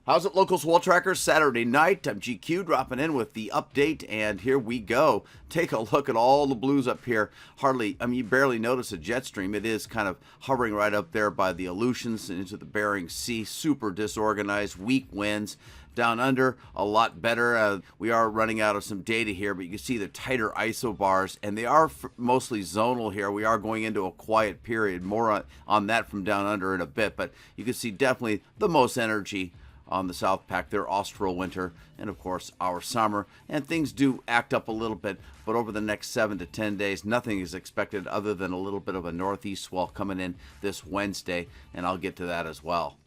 How's it, local swell trackers? Saturday night, I'm GQ dropping in with the update, and here we go. Take a look at all the blues up here. You barely notice a jet stream. It is kind of hovering right up there by the Aleutians and into the Bering Sea. Super disorganized, weak winds. Down under, a lot better. We are running out of some data here, but you can see the tighter isobars, and they are mostly zonal here. We are going into a quiet period. More on that from down under in a bit, but you can see definitely the most energy on the South Pac, their austral winter, and of course our summer. And things do act up a little bit, but over the next 7 to 10 days, nothing is expected other than a little bit of a northeast swell coming in this Wednesday, and I'll get to that as well.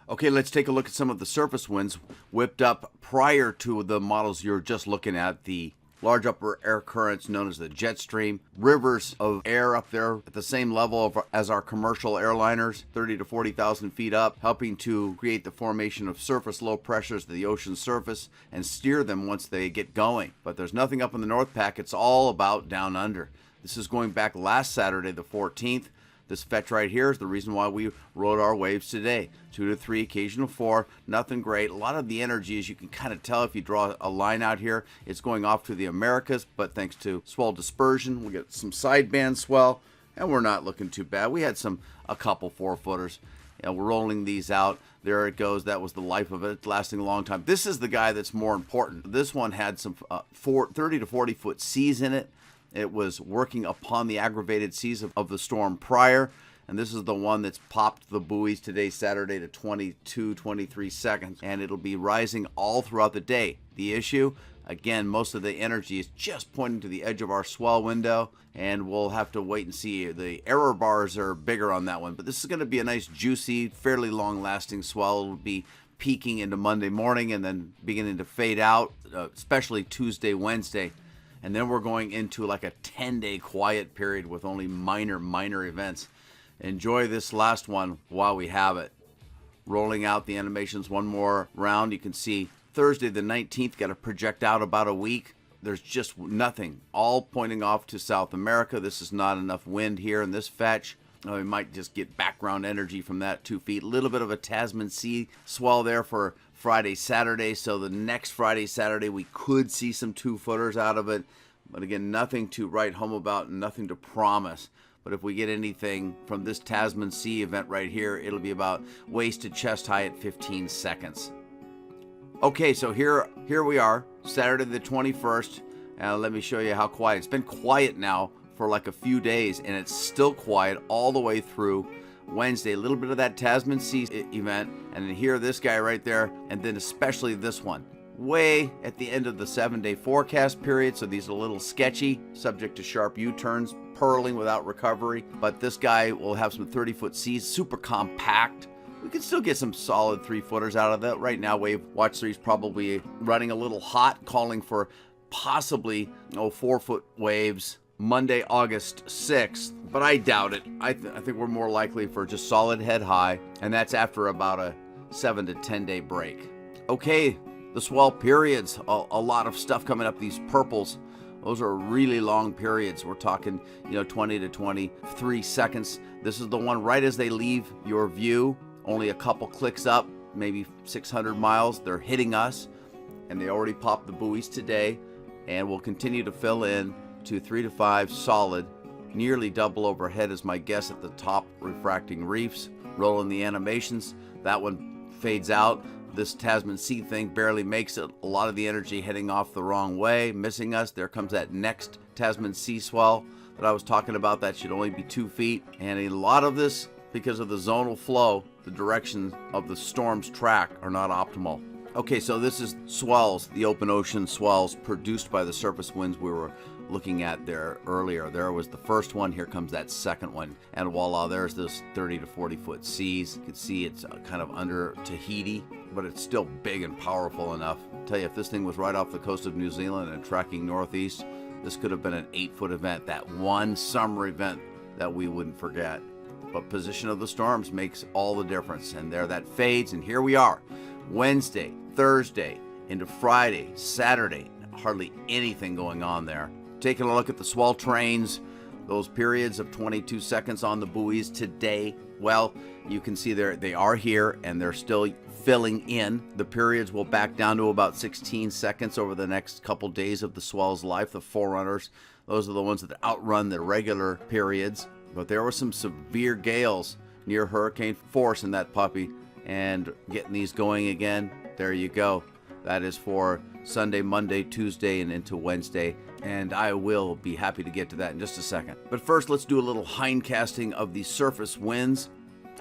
Okay, let's take a look at some of the surface winds whipped up prior to the models you're just looking at. The large upper air currents known as the jet stream, rivers of air up there at the same level as our commercial airliners, 30 to 40,000 feet up, helping to create the formation of surface low pressures to the ocean surface and steer them once they get going. But there's nothing up in the North Pac. It's all about down under. This is going back last Saturday, the 14th. This fetch right here is the reason why we rode our waves today. 2 to 3, occasional 4, nothing great. A lot of the energy, as you can kind of tell if you draw a line out here, it's going off to the Americas, but thanks to swell dispersion, we get some sideband swell, and we're not looking too bad. We had a couple 4-footers, and we're rolling these out. There it goes. That was the life of it, lasting a long time. This is the guy that's more important. This one had some 30 to 40 foot seas in it. It was working upon the aggravated seas of the storm prior, and this is the one that's popped the buoys today, Saturday, to 22, 23 seconds, and it'll be rising all throughout the day. The issue, again, most of the energy is just pointing to the edge of our swell window, and we'll have to wait and see. The error bars are bigger on that one, but this is going to be a nice, juicy, fairly long-lasting swell. It'll be peaking into Monday morning and then beginning to fade out, especially Tuesday, Wednesday. And then we're going into like a 10-day quiet period with only minor events. Enjoy this last one while we have it. Rolling out the animations one more round. You can see Thursday the 19th got to project out about a week. There's just nothing. All pointing off to South America. This is not enough wind here in this fetch. We might just get background energy from that 2 feet. A little bit of a Tasman Sea swell there for Friday, Saturday. So the next Friday, Saturday, we could see some 2-footers out of it. But again, nothing to write home about and nothing to promise. But if we get anything from this Tasman Sea event right here, it'll be about waist to chest high at 15 seconds. Okay, so here we are, Saturday the 21st. Let me show you how quiet. It's been quiet now for like a few days, and it's still quiet all the way through Wednesday. A little bit of that Tasman Sea event, and then here, this guy right there, and then especially this one. Way at the end of the 7-day forecast period, so these are a little sketchy, subject to sharp U-turns, purling without recovery. But this guy will have some 30-foot seas, super compact. We can still get some solid 3-footers out of that. Right now, Wave Watch 3 is probably running a little hot, calling for possibly 4-foot waves Monday, August 6th, but I doubt it. I think we're more likely for just solid head high, and that's after about a 7 to 10 day break. Okay, the swell periods, a lot of stuff coming up. These purples, those are really long periods. We're talking, 20 to 23 seconds. This is the one right as they leave your view, only a couple clicks up, maybe 600 miles. They're hitting us, and they already popped the buoys today, and will continue to fill in to 3 to 5 solid, nearly double overhead is my guess at the top refracting reefs. Rolling the animations, that one fades out. This Tasman Sea thing barely makes it. A lot of the energy heading off the wrong way, missing us. There comes that next Tasman Sea swell that I was talking about. That should only be 2 feet. And a lot of this, because of the zonal flow, the direction of the storm's track are not optimal. Okay, so this is swells, the open ocean swells produced by the surface winds we were looking at there earlier. There was the first one. Here comes that second one. And voila, there's this 30 to 40 foot seas. You can see it's kind of under Tahiti, but it's still big and powerful enough. I'll tell you, if this thing was right off the coast of New Zealand and tracking northeast, this could have been an 8-foot event, that one summer event that we wouldn't forget. But position of the storms makes all the difference. And there that fades, and here we are. Wednesday, Thursday, into Friday, Saturday, hardly anything going on there. Taking a look at the swell trains, those periods of 22 seconds on the buoys today, well, you can see they are here, and they're still filling in. The periods will back down to about 16 seconds over the next couple days of the swell's life. The forerunners, those are the ones that outrun the regular periods. But there were some severe gales near hurricane force in that puppy, and getting these going again. There you go. That is for Sunday, Monday, Tuesday, and into Wednesday, and I will be happy to get to that in just a second. But first, let's do a little hindcasting of the surface winds.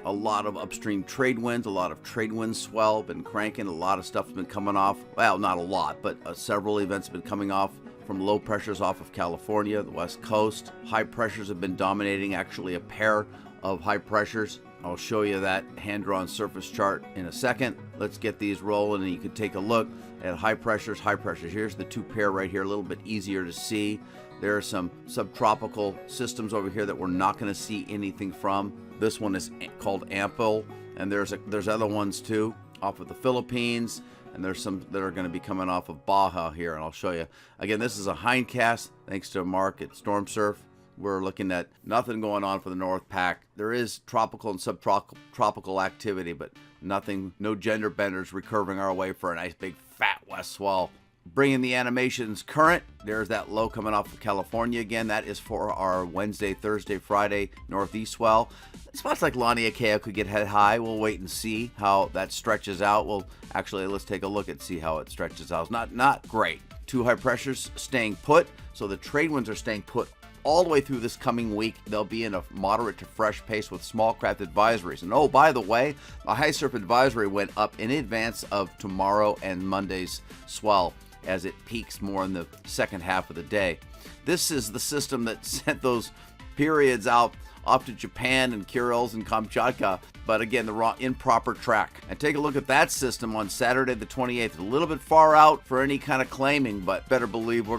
A lot of upstream trade winds, a lot of trade wind swell, been cranking, a lot of stuff's been coming off. Well, not a lot, but several events have been coming off from low pressures off of California, the west coast. High pressures have been dominating, actually a pair of high pressures. I'll show you that hand-drawn surface chart in a second. Let's get these rolling, and you can take a look at high pressures, high pressures. Here's the two pair right here, a little bit easier to see. There are some subtropical systems over here that we're not going to see anything from. This one is called Ample, and there's other ones too off of the Philippines, and there's some that are going to be coming off of Baja here, and I'll show you. Again, this is a hindcast, thanks to Mark at Storm Surf. We're looking at nothing going on for the North Pac. There is tropical and subtropical activity, but nothing, no gender benders recurving our way for a nice big fat west swell. Bringing the animations current, there's that low coming off of California again. That is for our Wednesday, Thursday, Friday northeast swell. Spots like Laniakea could get head high. We'll wait and see how that stretches out. Let's take a look and see how it stretches out. It's not great. Two high pressures staying put, so the trade winds are staying put all the way through this coming week. They'll be in a moderate to fresh pace with small craft advisories. And oh, by the way, a high surf advisory went up in advance of tomorrow and Monday's swell, as it peaks more in the second half of the day. This is the system that sent those periods out off to Japan and Kurils and Kamchatka, but again, the wrong improper track. And take a look at that system on Saturday the 28th. A little bit far out for any kind of claiming, but better believe we're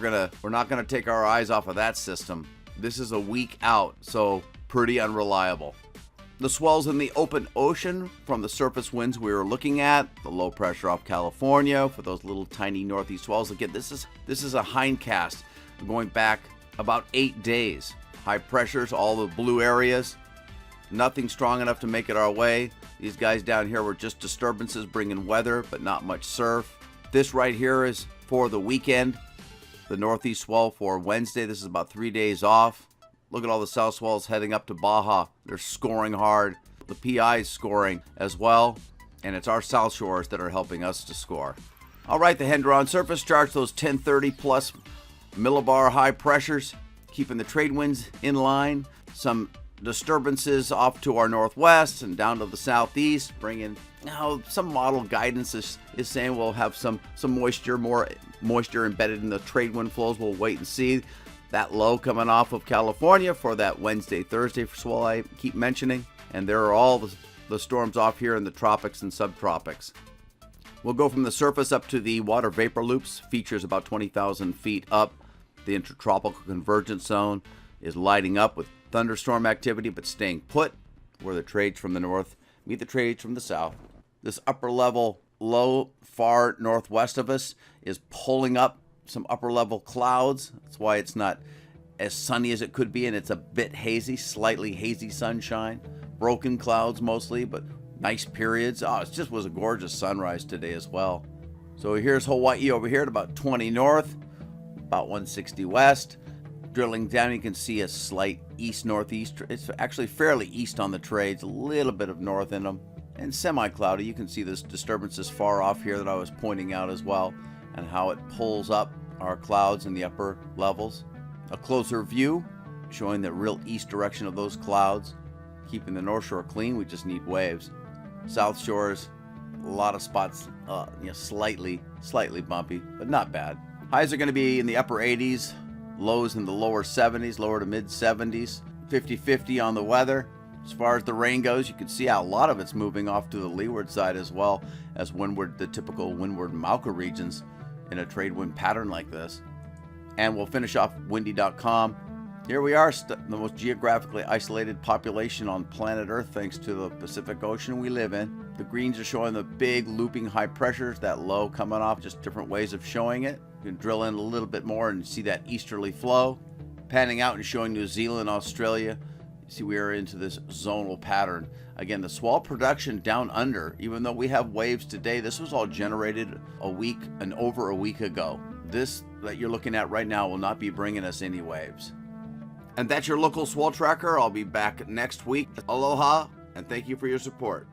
not gonna take our eyes off of that system. This is a week out, so pretty unreliable. The swells in the open ocean from the surface winds we were looking at, the low pressure off California for those little tiny northeast swells. Again, this is a hindcast going back about 8 days. High pressures, all the blue areas, nothing strong enough to make it our way. These guys down here were just disturbances bringing weather, but not much surf. This right here is for the weekend. The northeast swell for Wednesday. This is about 3 days off. Look at all the south swells heading up to Baja. They're scoring hard. The PI is scoring as well, and it's our south shores that are helping us to score. All right, the hand-drawn surface charts, those 1030 plus millibar high pressures, keeping the trade winds in line. Some disturbances off to our northwest and down to the southeast, bringing some model guidance is saying we'll have some moisture, more moisture embedded in the trade wind flows. We'll wait and see. That low coming off of California for that Wednesday, Thursday swell I keep mentioning. And there are all the storms off here in the tropics and subtropics. We'll go from the surface up to the water vapor loops. Features about 20,000 feet up. The intertropical convergence zone is lighting up with thunderstorm activity, but staying put, where the trades from the north meet the trades from the south. This upper level low far northwest of us is pulling up some upper level clouds. That's why it's not as sunny as it could be, and it's a bit hazy, slightly hazy sunshine. Broken clouds mostly, but nice periods. It just was a gorgeous sunrise today as well. So here's Hawaii over here at about 20 north, about 160 west. Drilling down, you can see a slight east-northeast. It's actually fairly east on the trades, a little bit of north in them, and semi-cloudy. You can see this disturbances far off here that I was pointing out as well, and how it pulls up our clouds in the upper levels. A closer view showing the real east direction of those clouds. Keeping the North Shore clean, we just need waves. South Shores, a lot of spots slightly bumpy, but not bad. Highs are going to be in the upper 80s, lows in the lower 70s, lower to mid 70s. 50-50 on the weather. As far as the rain goes, you can see how a lot of it's moving off to the leeward side as well as windward, the typical windward Mauka regions in a trade wind pattern like this. And we'll finish off windy.com. Here we are, the most geographically isolated population on planet Earth thanks to the Pacific Ocean we live in. The greens are showing the big looping high pressures, that low coming off, just different ways of showing it. You can drill in a little bit more and see that easterly flow. Panning out and showing New Zealand, Australia, See, we are into this zonal pattern. Again, the swell production down under, even though we have waves today, this was all generated over a week ago. This that you're looking at right now will not be bringing us any waves. And that's your local swell tracker. I'll be back next week. Aloha, and thank you for your support.